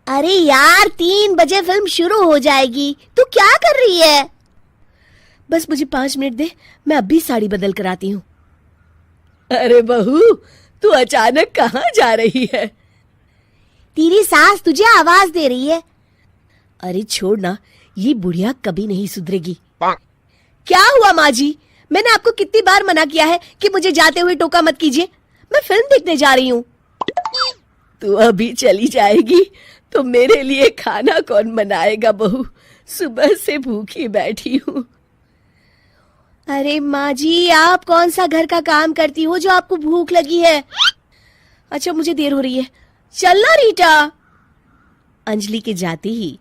अरे यार 3 बजे फिल्म शुरू हो जाएगी, तू क्या कर रही है? बस मुझे 5 मिनट दे, मैं अभी साड़ी बदल कर आती हूँ। अरे बहू, तू अचानक कहाँ जा रही है? तेरी सास तुझे आवाज दे रही है। अरे छोड़ ना, ये बुढ़िया कभी नहीं सुधरेगी। क्या हुआ माँ जी? मैंने आपको कितनी बार मना किया है कि मुझे जाते हुए टोका मत कीजिए। मैं फिल्म देखने जा रही हूँ। तू अभी चली जाएगी तो मेरे लिए खाना कौन बनाएगा बहू? सुबह से भूखी बैठी हूँ। अरे माँ जी, आप कौन सा घर का काम करती हो जो आपको भूख लगी है? अच्छा, मुझे देर हो रही है, चलना रीटा। अंजलि के जाते ही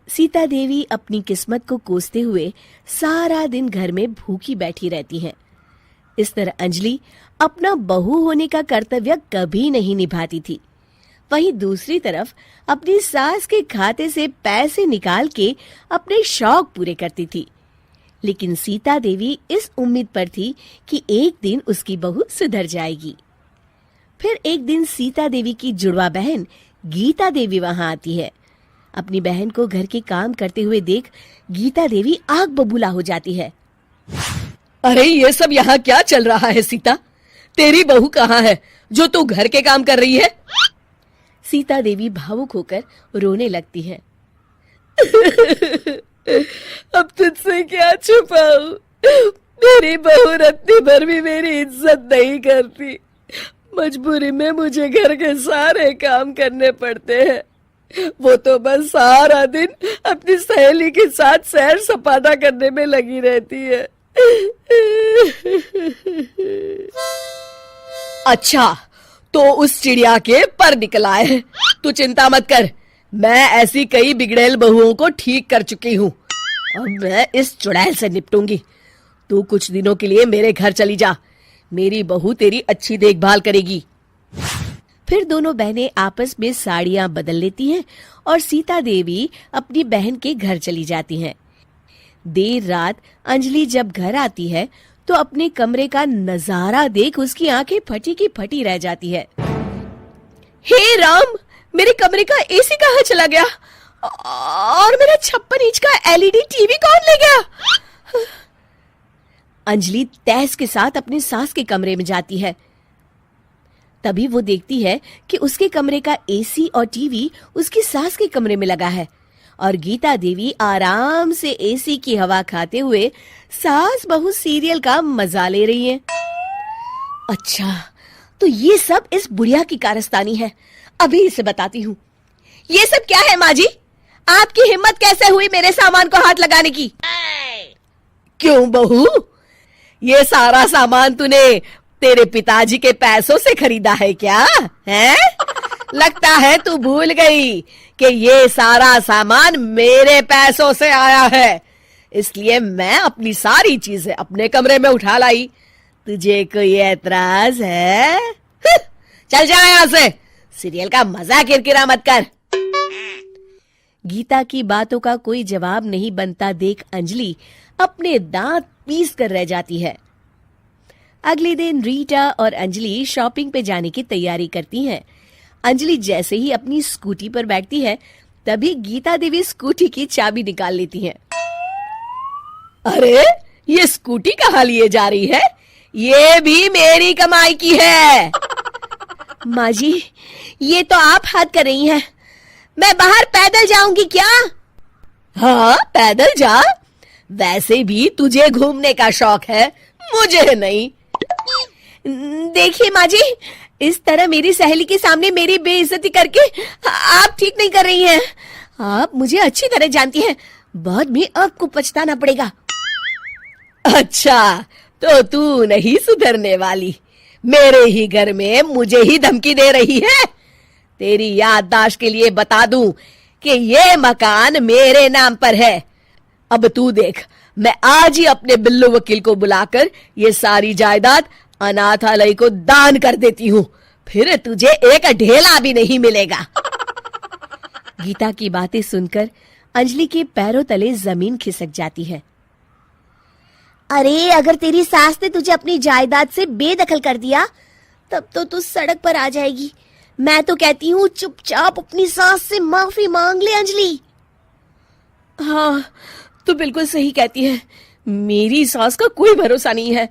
सीता देवी अपनी किस्मत को कोसते हुए सारा दिन घर में भूखी बैठी रहती है। इस तरह अंजलि अपना बहू होने का कर्तव्य कभी नहीं निभाती थी। वहीं दूसरी तरफ अपनी सास के खाते से पैसे निकाल के अपने शौक पूरे करती थी। लेकिन सीता देवी इस उम्मीद पर थी कि एक दिन उसकी बहू सुधर जाएगी। फिर एक दिन सीता देवी की जुड़वा बहन गीता देवी वहां आती है। अपनी बहन को घर के काम करते हुए देख गीता देवी आग बबूला हो जाती है। अरे ये सब यहाँ क्या चल रहा है सीता? तेरी बहू कहाँ है जो तू घर के काम कर रही है? सीता देवी भावुक होकर रोने लगती है। अब तुझसे क्या छुपाऊं? मेरी बहू रत्ती भर भी मेरी इज्जत नहीं करती। मजबूरी में मुझे घर के सारे काम करने पड़ते हैं। वो तो बस सारा दिन अपनी सहेली के साथ सैर सपाटा करने में लगी रहती है। अच्छा, तो उस चिड़िया के पर निकल आए। तू चिंता मत कर, मैं ऐसी कई बिगड़ैल बहुओं को ठीक कर चुकी हूँ। अब मैं इस चुड़ैल से निपटूंगी। तू कुछ दिनों के लिए मेरे घर चली जा, मेरी बहू तेरी अच्छी देखभाल करेगी। फिर दोनों बहनें आपस में साड़ियां बदल लेती हैं और सीता देवी अपनी बहन के घर चली जाती हैं। देर रात अंजलि जब घर आती है तो अपने कमरे का नजारा देख उसकी आंखें फटी की फटी रह जाती है। हे राम, मेरे कमरे का एसी कहाँ चला गया? और मेरा 56 इंच का एलईडी टीवी कौन ले गया? अंजलि तहस के साथ अपने सास के कमरे में जाती है। तभी वो देखती है कि उसके कमरे का एसी और टीवी उसकी सास के कमरे में लगा है और गीता देवी आराम से एसी की हवा खाते हुए सास बहू सीरियल का मजा ले रही हैं। अच्छा, तो ये सब इस बुढ़िया की कारस्तानी है। अभी इसे बताती हूँ। ये सब क्या है माँ जी? आपकी हिम्मत कैसे हुई मेरे सामान को हाथ लगाने की? क्यों बहू, ये सारा सामान तूने तेरे पिताजी के पैसों से खरीदा है क्या? हैं? लगता है तू भूल गई कि ये सारा सामान मेरे पैसों से आया है, इसलिए मैं अपनी सारी चीजें अपने कमरे में उठा लाई। तुझे कोई एतराज है? चल जा यहाँ से, सीरियल का मजा किरकिरा मत कर। गीता की बातों का कोई जवाब नहीं बनता देख अंजलि अपने दांत पीस कर रह जाती है। अगले दिन रीटा और अंजलि शॉपिंग पे जाने की तैयारी करती हैं। अंजलि जैसे ही अपनी स्कूटी पर बैठती है तभी गीता देवी स्कूटी की चाबी निकाल लेती हैं। अरे, ये स्कूटी कहाँ लिए जा रही है? ये भी मेरी कमाई की है। माँ जी, ये तो आप हद कर रही हैं। मैं बाहर पैदल जाऊंगी क्या? हाँ, पैदल जा। वैसे भी तुझे घूमने का शौक है, मुझे नहीं। देखिए माँ जी, इस तरह मेरी सहेली के सामने मेरी बेइज्जती करके आप ठीक नहीं कर रही हैं। आप मुझे अच्छी तरह जानती हैं, बाद में आपको पछताना पड़ेगा। अच्छा, तो तू नहीं सुधरने वाली। मेरे ही घर में मुझे ही धमकी दे रही है। तेरी याददाश्त के लिए बता दूं कि ये मकान मेरे नाम पर है। अब तू देख, मैं आज ही अपने बिल्लू वकील को बुलाकर ये सारी जायदाद अनाथालय को दान कर देती हूँ, फिर तुझे एक ढेला भी नहीं मिलेगा। गीता की बातें सुनकर अंजलि के पैरों तले जमीन खिसक जाती है। अरे, अगर तेरी सास ने तुझे अपनी जायदाद से बेदखल कर दिया तब तो तू सड़क पर आ जाएगी। मैं तो कहती हूँ चुपचाप अपनी सास से माफी मांग ले अंजलि। हाँ, तू बिल्कुल सही कहती है, मेरी सास का कोई भरोसा नहीं है।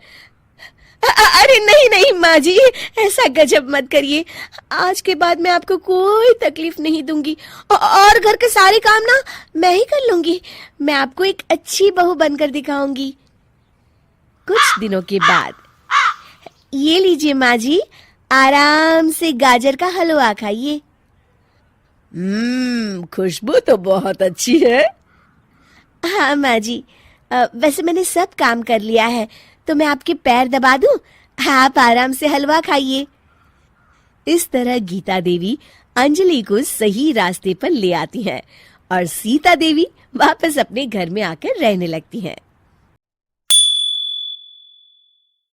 अरे नहीं नहीं माँ जी, ऐसा गजब मत करिए। आज के बाद मैं आपको कोई तकलीफ नहीं दूंगी और घर के सारे काम ना मैं ही कर लूंगी। मैं आपको एक अच्छी बहू बनकर दिखाऊंगी। कुछ दिनों के बाद, ये लीजिए माँ जी, आराम से गाजर का हलवा खाइए। खुशबू तो बहुत अच्छी है। हाँ माँ जी, वैसे मैंने सब काम कर लिया है, तो मैं आपके पैर दबा दूं, आप आराम से हलवा खाइए। इस तरह गीता देवी अंजलि को सही रास्ते पर ले आती हैं और सीता देवी वापस अपने घर में आकर रहने लगती हैं।